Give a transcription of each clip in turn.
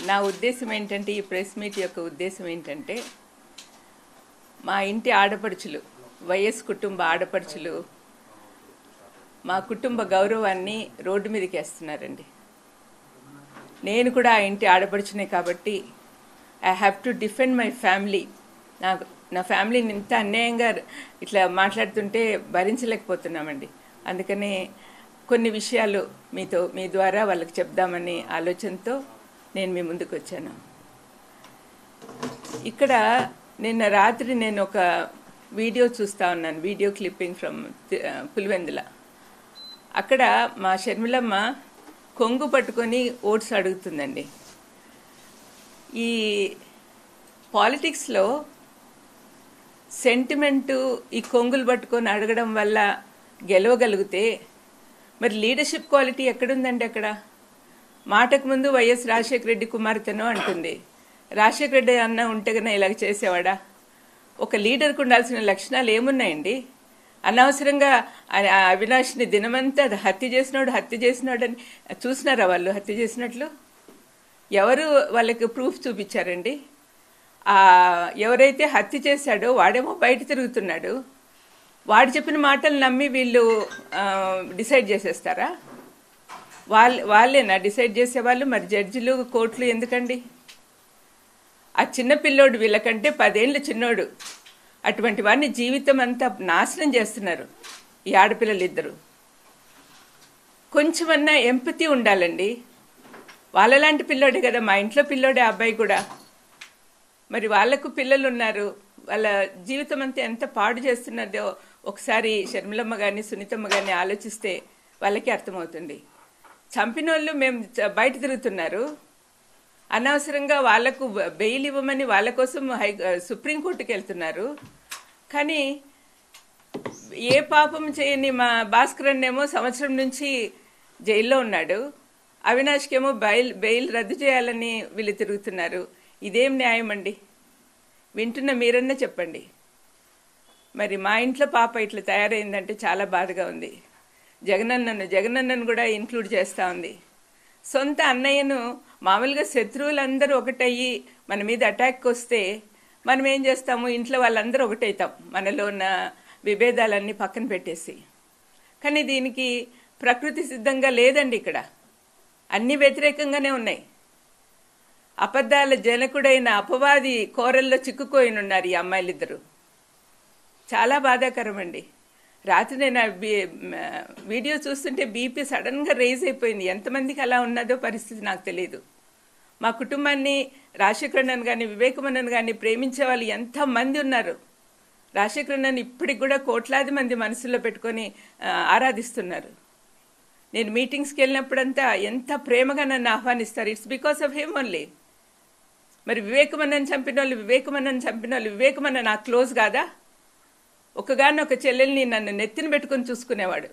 నా ఉద్దేశం ఏంటంటే ఈ ప్రెస్ మీట్ యొక్క ఉద్దేశం ఏంటంటే మా ఇంటి ఆడపడుచులు వైఎస్ కుటుంబ ఆడపడుచులు మా కుటుంబ గౌరవాన్ని రోడ్డు మీదకి వేస్తున్నారండి. నేను కూడా ఆ ఇంటి ఆడపడుచునే కాబట్టి I have to defend my family. నా ఫ్యామిలీని ఇంత అన్యాయంగా ఇట్లా మాట్లాడుతుంటే భరించలేకపోతున్నామండి. అందుకనే కొన్ని విషయాలు మీ ద్వారా వాళ్ళకి చెప్దామని ఆలోచనతో నేను మీ ముందుకు వచ్చాను. ఇక్కడ నిన్న రాత్రి నేను ఒక వీడియో చూస్తూ ఉన్నాను, వీడియో క్లిప్పింగ్ ఫ్రమ్ పులివెందుల. అక్కడ మా షర్మిలమ్మ కొంగు పట్టుకొని ఓట్స్ అడుగుతుందండి. ఈ పాలిటిక్స్లో సెంటిమెంటు ఈ కొంగులు పట్టుకొని అడగడం వల్ల గెలవగలిగితే మరి లీడర్షిప్ క్వాలిటీ ఎక్కడుందండి? అక్కడ మాటకు ముందు వైఎస్ రాజశేఖర రెడ్డి కుమార్తెను అంటుంది. రాజశేఖర రెడ్డి అన్న ఉంటే కన్నా ఇలాగ చేసేవాడా? ఒక లీడర్కు ఉండాల్సిన లక్షణాలు ఏమున్నాయండి? అనవసరంగా అవినాష్ని దినమంతా హత్య చేసినాడు అని చూసినారా వాళ్ళు హత్య చేసినట్లు? ఎవరు వాళ్ళకి ప్రూఫ్ చూపించారండి? ఎవరైతే హత్య చేశాడో వాడేమో బయట తిరుగుతున్నాడు. వాడు చెప్పిన మాటలు నమ్మి వీళ్ళు డిసైడ్ చేసేస్తారా? వాళ్ళేనా డిసైడ్ చేసేవాళ్ళు? మరి జడ్జిలు కోర్టులు ఎందుకండి? ఆ చిన్న పిల్లోడు వీళ్ళకంటే 10 ఏళ్ళు చిన్నోడు. అటువంటి వాడిని జీవితం అంతా నాశనం చేస్తున్నారు ఈ ఆడపిల్లలు ఇద్దరు. కొంచెమన్నా ఎంపతి ఉండాలండి. వాళ్ళలాంటి పిల్లోడే కదా, మా ఇంట్లో పిల్లోడే అబ్బాయి కూడా. మరి వాళ్లకు పిల్లలు ఉన్నారు, వాళ్ళ జీవితం అంతా ఎంత పాడు చేస్తున్నదో ఒకసారి షర్మిలమ్మ కానీ సునీతమ్మ కానీ ఆలోచిస్తే వాళ్ళకి అర్థమవుతుంది. చంపిన వాళ్ళు మేము బయట తిరుగుతున్నారు, అనవసరంగా వాళ్లకు బెయిల్ ఇవ్వమని వాళ్ళ కోసం సుప్రీంకోర్టుకి వెళ్తున్నారు. కానీ ఏ పాపం చేయని మా భాస్కర్ అన్నేమో సంవత్సరం నుంచి జైల్లో ఉన్నాడు, అవినాష్కేమో బెయిల్ రద్దు చేయాలని వీళ్ళు తిరుగుతున్నారు. ఇదేం న్యాయం అండి? వింటున్న మీరన్నా చెప్పండి. మరి మా ఇంట్లో పాప ఇట్లా తయారైందంటే చాలా బాధగా ఉంది. జగనన్నను కూడా ఇంక్లూడ్ చేస్తూ ఉంది. సొంత అన్నయ్యను మామూలుగా శత్రువులందరూ ఒకటయ్యి మన మీద అటాక్ వస్తే మనం ఏం చేస్తాము? ఇంట్లో వాళ్ళందరూ ఒకటవుతాం, మనలో ఉన్న విభేదాలన్నీ పక్కన పెట్టేసి. కానీ దీనికి ప్రకృతి సిద్ధంగా లేదండి. ఇక్కడ అన్ని వ్యతిరేకంగానే ఉన్నాయి. అబద్ధాల జనకుడైన అపవాది కోరల్లో చిక్కుకోయినున్నారు ఈ అమ్మాయిలిద్దరూ. చాలా బాధాకరం అండి. రాత్రి నేను వీడియో చూస్తుంటే బీపీ సడన్గా రైజ్ అయిపోయింది. ఎంతమందికి అలా ఉన్నదో పరిస్థితి నాకు తెలియదు. మా కుటుంబాన్ని రాజశేఖరన్నను కానీ వివేకమన్నను కానీ ప్రేమించే వాళ్ళు ఎంతమంది ఉన్నారు. రాజశేఖరన్నను ఇప్పటికి కూడా కోట్లాది మంది మనసులో పెట్టుకొని ఆరాధిస్తున్నారు. నేను మీటింగ్స్కి వెళ్ళినప్పుడంతా ఎంత ప్రేమగా నన్ను ఆహ్వానిస్తారు. It's because of him only. మరి వివేకమన్నను చంపిన వాళ్ళు వివేకమన్న నాకు క్లోజ్ కాదా? ఒకగానొక చెల్లెల్ని నన్ను నెత్తిన పెట్టుకుని చూసుకునేవాడు.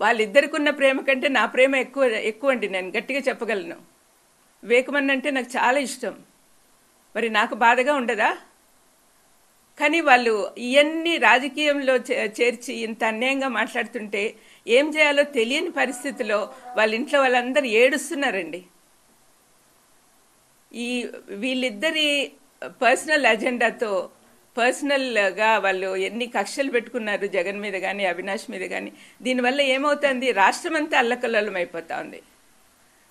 వాళ్ళిద్దరికి ఉన్న ప్రేమ కంటే నా ప్రేమ ఎక్కువ అండి, నేను గట్టిగా చెప్పగలను. వివేకమన్న అంటే నాకు చాలా ఇష్టం. మరి నాకు బాధగా ఉండదా? కానీ వాళ్ళు ఇవన్నీ రాజకీయంలో చేర్చి ఇంత అన్యాయంగా మాట్లాడుతుంటే ఏం చేయాలో తెలియని పరిస్థితిలో వాళ్ళ ఇంట్లో వాళ్ళందరూ ఏడుస్తున్నారండి. వీళ్ళిద్దరి పర్సనల్ అజెండాతో పర్సనల్గా వాళ్ళు ఎన్ని కక్షలు పెట్టుకున్నారు జగన్ మీద కానీ అవినాష్ మీద కానీ. దీనివల్ల ఏమవుతుంది? రాష్ట్రం అంతా అల్లకల్లోలం అయిపోతా ఉంది.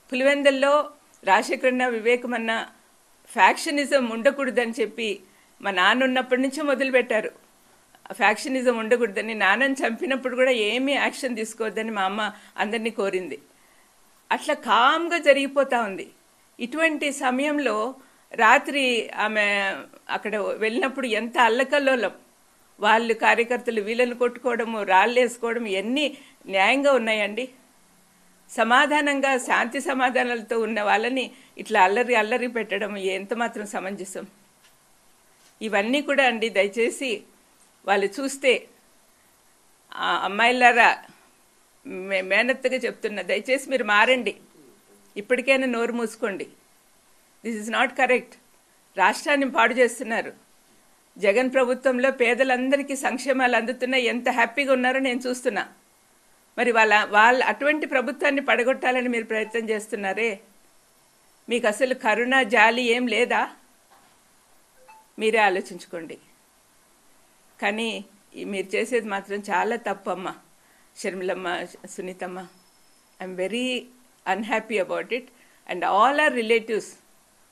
పులివెందుల్లో రాజశేఖరన్న వివేకమన్న ఫ్యాక్షనిజం ఉండకూడదని చెప్పి మా నాన్న ఉన్నప్పటి నుంచే మొదలుపెట్టారు. ఫ్యాక్షనిజం ఉండకూడదని. నాన్నని చంపినప్పుడు కూడా ఏమీ యాక్షన్ తీసుకోవద్దని మా అమ్మ అందరినీ కోరింది. అట్లా కామ్గా జరిగిపోతూ ఉంది. ఇటువంటి సమయంలో రాత్రి ఆమె అక్కడ వెళ్ళినప్పుడు ఎంత అల్లకల్లోలం. వాళ్ళు కార్యకర్తలు వీళ్ళని కొట్టుకోవడము, రాళ్ళు వేసుకోవడం ఎన్ని న్యాయంగా ఉన్నాయండి? సమాధానంగా శాంతి సమాధానాలతో ఉన్న వాళ్ళని ఇట్లా అల్లరి పెట్టడం ఎంత మాత్రం సమంజసం? ఇవన్నీ కూడా అండి దయచేసి వాళ్ళు చూస్తే అమ్మాయిలారా మేనత్తగా చెప్తున్నా, దయచేసి మీరు మారండి. ఇప్పటికైనా నోరు మూసుకోండి. This is not correct. రాష్ట్రాన్ని పాడు చేస్తున్నారు. జగన్ ప్రభుత్వంలో పేదలందరికీ సంక్షేమాలు అందుతున్నాయి, ఎంత హ్యాపీగా ఉన్నారో నేను చూస్తున్నా. మరి వాళ్ళ అటువంటి ప్రభుత్వాన్ని పడగొట్టాలని మీరు ప్రయత్నం చేస్తున్నారే. మీకు అసలు కరుణ జాలి ఏం లేదా? మీరే ఆలోచించుకోండి. కానీ మీరు చేసేది మాత్రం చాలా తప్పు అమ్మ, షర్మిలమ్మ, సునీతమ్మ. I'm very unhappy about it. And all our relatives,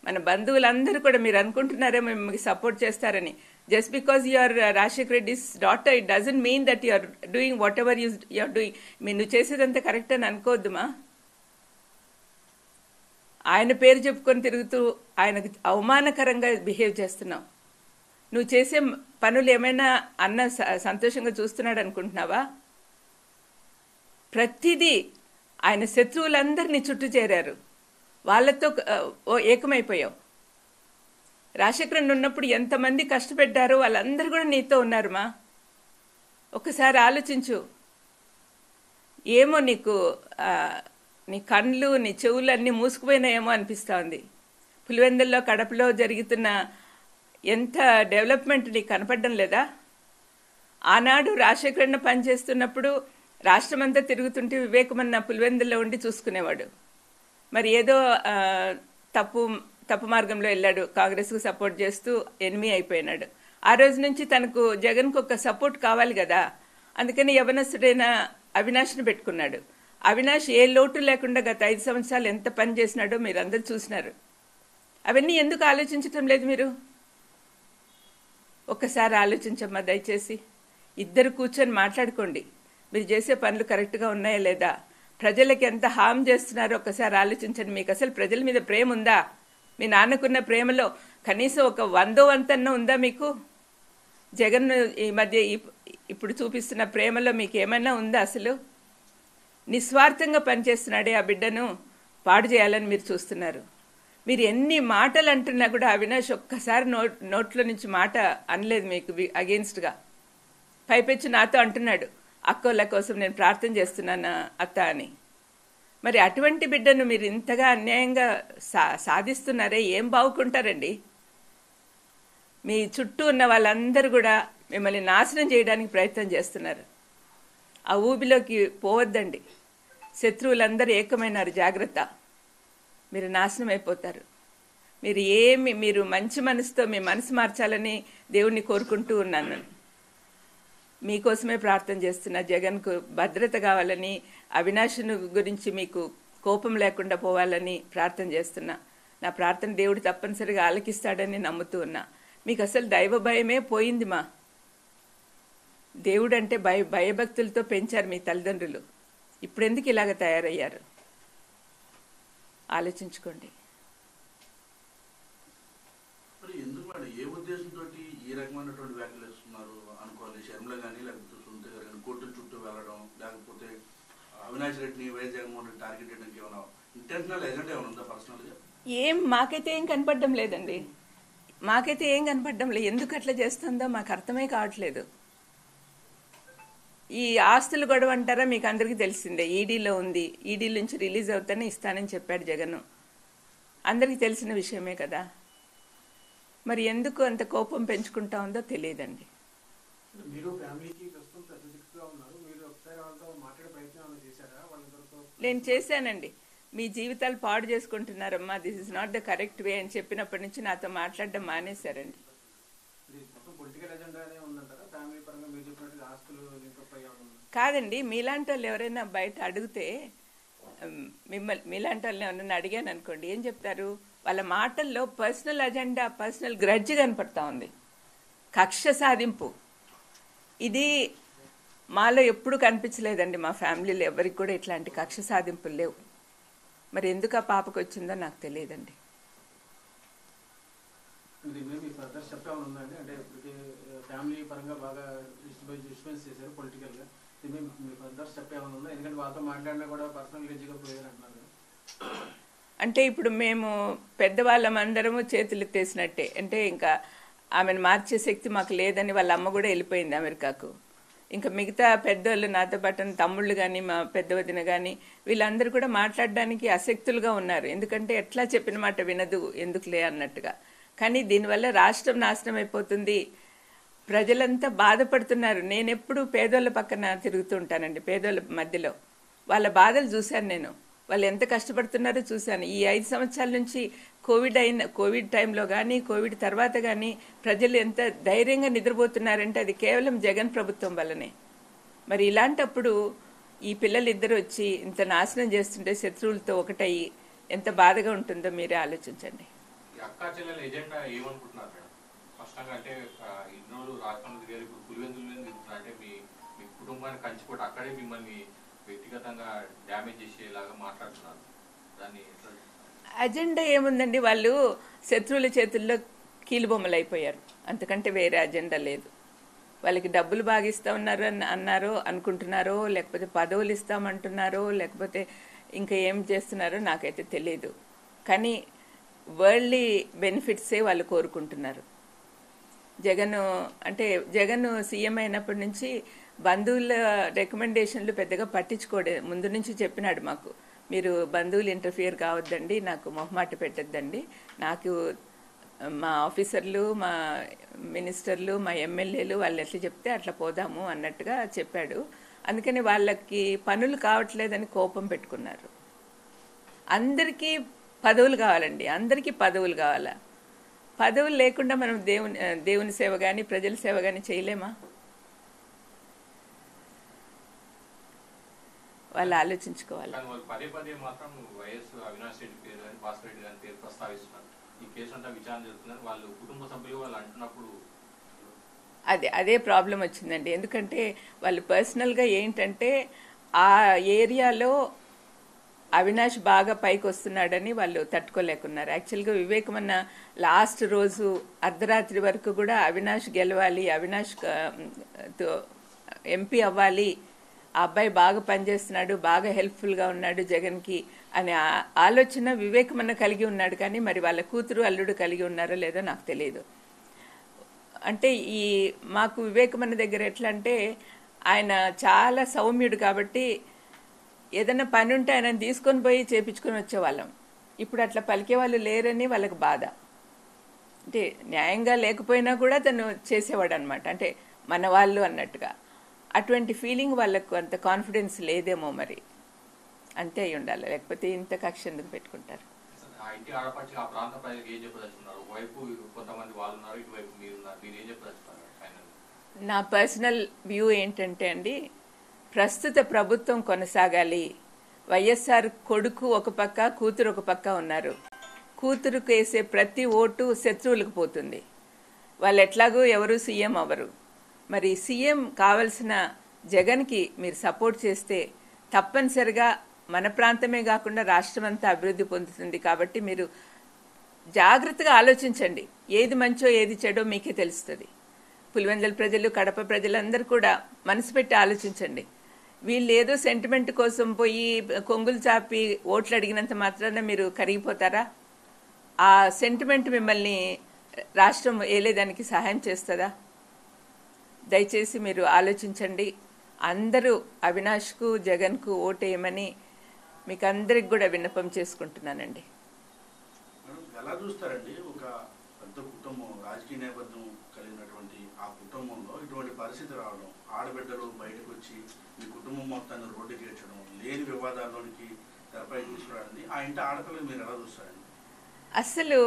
మన బంధువులందరూ కూడా మీరు అనుకుంటున్నారేమో మీకు సపోర్ట్ చేస్తారని. Just because you are Rajasekhar Reddy's daughter, it doesn't mean that you are doing what ever you are doing. నువ్వు చేసేదంతా కరెక్ట్ అని అనుకోవద్దుమా. ఆయన పేరు చెప్పుకొని తిరుగుతూ ఆయనకు అవమానకరంగా బిహేవ్ చేస్తున్నావు. నువ్వు చేసే పనులు ఏమైనా అన్న సంతోషంగా చూస్తున్నాడు అనుకుంటున్నావా? ప్రతిదీ ఆయన శత్రువులందరినీ చుట్టూ చేరారు, వాళ్ళతో ఏకమైపోయావు. రాజశేఖరన్ ఉన్నప్పుడు ఎంతమంది కష్టపెట్టారో వాళ్ళందరూ కూడా నీతో ఉన్నారు మా. ఒకసారి ఆలోచించు. ఏమో నీకు నీ కళ్ళు నీ చెవులు అన్నీ మూసుకుపోయినాయేమో అనిపిస్తూ ఉంది. పులివెందుల్లో కడపలో జరుగుతున్న ఎంత డెవలప్మెంట్ నీకు కనపడడం లేదా? ఆనాడు రాజశేఖరన్ పనిచేస్తున్నప్పుడు రాష్ట్రమంతా తిరుగుతుంటే వివేకమన్న పులివెందుల్లో ఉండి చూసుకునేవాడు. మరి ఏదో తప్పు మార్గంలో వెళ్ళాడు, కాంగ్రెస్కు సపోర్ట్ చేస్తూ ఎనిమి అయిపోయినాడు. ఆ రోజు నుంచి తనకు జగన్కు ఒక సపోర్ట్ కావాలి కదా, అందుకని యవనస్తుడైన అవినాష్ని పెట్టుకున్నాడు. అవినాష్ ఏ లోటు లేకుండా గత 5 సంవత్సరాలు ఎంత పని చేసినాడో మీరు అందరూ చూసినారు. అవన్నీ ఎందుకు ఆలోచించటం లేదు మీరు? ఒక్కసారి ఆలోచించమ్మా దయచేసి. ఇద్దరు కూర్చొని మాట్లాడుకోండి, మీరు చేసే పనులు కరెక్ట్గా ఉన్నాయా లేదా, ప్రజలకి ఎంత హామ్ చేస్తున్నారో ఒక్కసారి ఆలోచించండి. మీకు అసలు ప్రజల మీద ప్రేమ ఉందా? మీ నాన్నకున్న ప్రేమలో కనీసం ఒక 100వ వంతన్నా ఉందా మీకు? జగన్ ఈ మధ్య ఇప్పుడు చూపిస్తున్న ప్రేమలో మీకు ఏమైనా ఉందా? అసలు నిస్వార్థంగా పనిచేస్తున్నాడే ఆ బిడ్డను పాడు చేయాలని మీరు చూస్తున్నారు. మీరు ఎన్ని మాటలు అంటున్నా కూడా అవినాష్ ఒక్కసారి నోట్లో నుంచి మాట అనలేదు మీకు అగెయిన్స్ట్గా. పైపెచ్చు నాతో అంటున్నాడు, అక్కోళ్ళ కోసం నేను ప్రార్థన చేస్తున్నాను అత్త అని. మరి అటువంటి బిడ్డను మీరు ఇంతగా అన్యాయంగా సాధిస్తున్నారే, ఏం బాగుకుంటారండి? మీ చుట్టూ ఉన్న వాళ్ళందరూ కూడా మిమ్మల్ని నాశనం చేయడానికి ప్రయత్నం చేస్తున్నారు. ఆ ఊబిలోకి పోవద్దండి. శత్రువులందరూ ఏకమైనారు, జాగ్రత్త. మీరు నాశనం అయిపోతారు. మీరు మంచి మనసుతో మీ మనసు మార్చాలని దేవుణ్ణి కోరుకుంటూ ఉన్నాను. మీకోసమే ప్రార్థన చేస్తున్నా. జగన్కు భద్రత కావాలని, అవినాశుని గురించి మీకు కోపం లేకుండా పోవాలని ప్రార్థన చేస్తున్నా. నా ప్రార్థన దేవుడు తప్పనిసరిగా ఆలకిస్తాడని నమ్ముతూ ఉన్నా. మీకు అసలు దైవ భయమే పోయింది మా. దేవుడు అంటే భయభక్తులతో పెంచారు మీ తల్లిదండ్రులు. ఇప్పుడు ఎందుకు ఇలాగ తయారయ్యారు? ఆలోచించుకోండి. ఏ ఉద్దేశంతో ఈ రకమైనటువంటి వ్యాఖ్యలు ఇస్తున్నారు అనుకోవాలి? షర్మిల కానీ లేకపోతే సునీత గారు కానీ కోర్టుల చుట్టూ వెళ్ళడం, లేకపోతే అవినాష్ రెడ్డిని వైఎస్ జగన్మోహన్ రెడ్డి టార్గెట్ చేయడానికి ఏమైనా ఇంటెన్షనల్ ఎజెండా ఏమైనా ఉందా పర్సనల్గా? మాకైతే ఏం కనపడడం లేదండి. మాకైతే ఏం కనపడడం లేదు. ఎందుకు అట్లా చేస్తుందో మాకు అర్థమే కావట్లేదు. ఈ ఆస్తులు గొడవ అంటారా? మీకు అందరికీ తెలిసిందే, ఈడీలో ఉంది. ఈడీ నుంచి రిలీజ్ అవుతానే ఇస్తానని చెప్పాడు జగన్. అందరికీ తెలిసిన విషయమే కదా. మరి ఎందుకు అంత కోపం పెంచుకుంటా ఉందో తెలియదండి. నేను చేశానండి. మీ జీవితాలు పాడు చేసుకుంటున్నారమ్మా, this is not the correct way అని చెప్పినప్పటి నుంచి నాతో మాట్లాడడం మానేశారండి. కాదండి, మీలాంటి వాళ్ళు ఎవరైనా బయట అడిగితే, మీలాంటి వాళ్ళని ఎవరైనా అడిగాను అనుకోండి, ఏం చెప్తారు? వాళ్ళ మాటల్లో పర్సనల్ అజెండా, పర్సనల్ గ్రడ్జ్ కనపడతా ఉంది, కక్ష సాధింపు. ఇది మాలో ఎప్పుడు కనిపించలేదండి. మా ఫ్యామిలీలో ఎవరికి కూడా ఇట్లాంటి కక్ష సాధింపులు లేవు. మరి ఎందుకు ఆ పాపకు వచ్చిందో నాకు తెలియదండి. అంటే ఇప్పుడు మేము పెద్దవాళ్ళం అందరము చేతులు ఎత్తేసినట్టే. అంటే ఇంకా ఆమెను మార్చే శక్తి మాకు లేదని వాళ్ళ అమ్మ కూడా వెళ్ళిపోయింది అమెరికాకు. ఇంకా మిగతా పెద్దోళ్ళు, నాతో పాటు తమ్ముళ్ళు కానీ, మా పెద్ద వదిన కానీ, వీళ్ళందరూ కూడా మాట్లాడడానికి అశక్తులుగా ఉన్నారు. ఎందుకంటే ఎట్లా చెప్పిన మాట వినదు, ఎందుకులే అన్నట్టుగా. కానీ దీనివల్ల రాష్ట్రం నాశనం అయిపోతుంది, ప్రజలంతా బాధపడుతున్నారు. నేను ఎప్పుడు పేదోళ్ళ పక్కన తిరుగుతూ ఉంటానండి, పేదోళ్ళ మధ్యలో. వాళ్ళ బాధలు చూశాను నేను. వాళ్ళు ఎంత కష్టపడుతున్నారో చూశాను. ఈ 5 సంవత్సరాల నుంచి కోవిడ్ టైంలో కానీ కోవిడ్ తర్వాత కానీ ప్రజలు ఎంత ధైర్యంగా నిద్రపోతున్నారంటే అది కేవలం జగన్ ప్రభుత్వం వల్లనే. మరి ఇలాంటప్పుడు ఈ పిల్లలిద్దరు వచ్చి ఇంత నాశనం చేస్తుంటే శత్రువులతో ఒకటయ్యి ఎంత బాధగా ఉంటుందో మీరే ఆలోచించండి. అక్కా చెల్లెల ఎజెండా ఏమనుకుంటున్నారు మేడం? స్పష్టంగా అంటే ఇన్ని రోజులు రాష్ట్రంలో తిరిగారు, ఇప్పుడు పులివెందులు తిరుగుతున్నారు అంటే మీ కుటుంబాన్ని కంచిపోటు అక్కడే మిమ్మల్ని వ్యక్తిగతంగా డ్యామేజ్ చేసేలాగా మాట్లాడుతున్నారు. దాన్ని అజెండా ఏముందండి, వాళ్ళు శత్రువుల చేతుల్లో కీలుబొమ్మలు అయిపోయారు, అంతకంటే వేరే అజెండా లేదు. వాళ్ళకి డబ్బులు బాగా ఇస్తా ఉన్నారు అన్నారో అనుకుంటున్నారో, లేకపోతే పదవులు ఇస్తామంటున్నారో, లేకపోతే ఇంకా ఏం చేస్తున్నారో నాకైతే తెలియదు. కానీ వరల్డ్లీ బెనిఫిట్సే వాళ్ళు కోరుకుంటున్నారు. జగన్ సీఎం అయినప్పటి నుంచి బంధువుల రికమెండేషన్లు పెద్దగా పట్టించుకోడే. ముందు నుంచి చెప్పినాడు మాకు, మీరు బంధువులు ఇంటర్ఫియర్ కావద్దండి, నాకు మొహమాట పెట్టద్దండి, నాకు మా ఆఫీసర్లు, మా మినిస్టర్లు, మా ఎమ్మెల్యేలు వాళ్ళు ఎట్లా చెప్తే అట్లా పోదాము అన్నట్టుగా చెప్పాడు. అందుకని వాళ్ళకి పనులు కావట్లేదని కోపం పెట్టుకున్నారు. అందరికీ పదవులు కావాలండి, అందరికీ పదవులు కావాలా? పదవులు లేకుండా మనం దేవుని సేవ కానీ ప్రజల సేవ కానీ చేయలేమా? వాళ్ళు ఆలోచించుకోవాలి. పదే పదే మాత్రం వైఎస్ అవినాష్ రెడ్డి పేరు కానీ భాస్కర్ రెడ్డి గారి పేరు ప్రస్తావిస్తున్నారు. ఈ కేసు అంతా విచారణ జరుగుతున్నారు, వాళ్ళు కుటుంబ సభ్యులు వాళ్ళు అంటున్నప్పుడు అదే ప్రాబ్లం వచ్చిందండి. ఎందుకంటే వాళ్ళు పర్సనల్గా ఏంటంటే ఆ ఏరియాలో అవినాష్ బాగా పైకి వస్తున్నాడని వాళ్ళు తట్టుకోలేకున్నారు. యాక్చువల్గా వివేకమన్న లాస్ట్ రోజు అర్ధరాత్రి వరకు కూడా అవినాష్ గెలవాలి, అవినాష్ ఎంపీ అవ్వాలి, ఆ అబ్బాయి బాగా పనిచేస్తున్నాడు, బాగా హెల్ప్ఫుల్గా ఉన్నాడు జగన్కి అనే ఆలోచన వివేకమన్న కలిగి ఉన్నాడు. కానీ మరి వాళ్ళ కూతురు అల్లుడు కలిగి ఉన్నారో లేదో నాకు తెలియదు. అంటే మాకు వివేకమన్న దగ్గర ఎట్లా అంటే ఆయన చాలా సౌమ్యుడు కాబట్టి ఏదైనా పని ఉంటే ఆయన తీసుకొని పోయి చేపించుకొని వచ్చేవాళ్ళం. ఇప్పుడు అట్లా పలికే వాళ్ళు లేరని వాళ్ళకి బాధ. అంటే న్యాయంగా లేకపోయినా కూడా తను చేసేవాడు అనమాట, అంటే మన వాళ్ళు అన్నట్టుగా. అటువంటి ఫీలింగ్ వాళ్ళకు అంత కాన్ఫిడెన్స్ లేదేమో, మరి అంతే అయి ఉండాలి, లేకపోతే ఇంత కక్ష ఎందుకు పెట్టుకుంటారు? నా పర్సనల్ వ్యూ ఏంటంటే అండి, ప్రస్తుత ప్రభుత్వం కొనసాగాలి. వైఎస్ఆర్ కొడుకు ఒక పక్క, కూతురు ఒక పక్క ఉన్నారు. కూతురుకు వేసే ప్రతి ఓటు శత్రువులకు పోతుంది. వాళ్ళు ఎట్లాగూ ఎవరు సీఎం అవ్వరు. మరి సీఎం కావాల్సిన జగన్కి మీరు సపోర్ట్ చేస్తే తప్పనిసరిగా మన ప్రాంతమే కాకుండా రాష్ట్రం అంతా అభివృద్ధి పొందుతుంది. కాబట్టి మీరు జాగ్రత్తగా ఆలోచించండి, ఏది మంచో ఏది చెడో మీకే తెలుస్తుంది. పులివెందుల ప్రజలు, కడప ప్రజలందరూ కూడా మనసు పెట్టి ఆలోచించండి. వీళ్ళు ఏదో సెంటిమెంట్ కోసం పోయి కొంగులు చాపి ఓట్లు అడిగినంత మాత్రాన మీరు కరిగిపోతారా? ఆ సెంటిమెంట్ మిమ్మల్ని రాష్ట్రం ఏలేదానికి సహాయం చేస్తుందా? దయచేసి మీరు ఆలోచించండి. అందరూ అవినాష్కు, జగన్కు ఓటేయమని మీకు అందరికి కూడా విన్నపం చేసుకుంటున్నానండి. ఎలా చూస్తారండి, ఒక పెద్ద కుటుంబం, రాజకీయ నేపథ్యం కలిగినటువంటి ఆ కుటుంబంలో ఇటువంటి పరిస్థితి రావడం, ఆడబిడ్డలు బయటకు వచ్చి మీ కుటుంబం మొత్తాన్ని రోడ్డుకి ఏడ్చడం, లేని వివాదాల్లోనికి తెరపై తీసుకురావడానికి ఆ ఇంటి ఆడపిల్లలు మీరు ఎలా చూస్తారండి? అసలు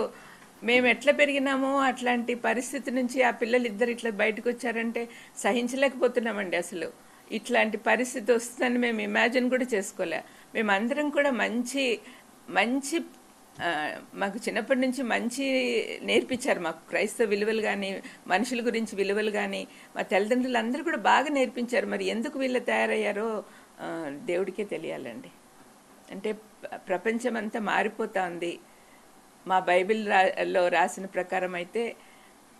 మేము ఎట్లా పెరిగినామో అట్లాంటి పరిస్థితి నుంచి ఆ పిల్లలు ఇద్దరు ఇట్లా బయటకు వచ్చారంటే సహించలేకపోతున్నామండి. అసలు ఇట్లాంటి పరిస్థితి వస్తుందని మేము ఇమాజిన్ కూడా చేసుకోలే. మేమందరం కూడా మంచి మాకు చిన్నప్పటి నుంచి మంచి నేర్పించారు. మాకు క్రైస్తవ విలువలు కానీ, మనుషుల గురించి విలువలు కానీ మా తల్లిదండ్రులు అందరూ కూడా బాగా నేర్పించారు. మరి ఎందుకు వీళ్ళు తయారయ్యారో దేవుడికే తెలియాలండి. అంటే ప్రపంచం అంతా మారిపోతా ఉంది. మా బైబిల్లో రాసిన ప్రకారం అయితే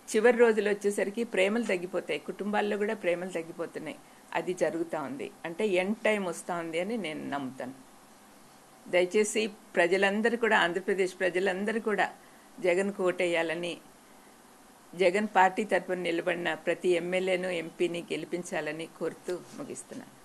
చివరి రోజులు వచ్చేసరికి ప్రేమలు తగ్గిపోతాయి, కుటుంబాల్లో కూడా ప్రేమలు తగ్గిపోతున్నాయి. అది జరుగుతూ ఉంది, అంటే ఎండ్ టైం వస్తూ ఉంది అని నేను నమ్ముతాను. దయచేసి ప్రజలందరూ కూడా, ఆంధ్రప్రదేశ్ ప్రజలందరూ కూడా జగన్కు ఓటేయాలని, జగన్ పార్టీ తరపున నిలబడిన ప్రతి ఎమ్మెల్యేను, ఎంపీని గెలిపించాలని కోరుతూ ముగిస్తున్నాను.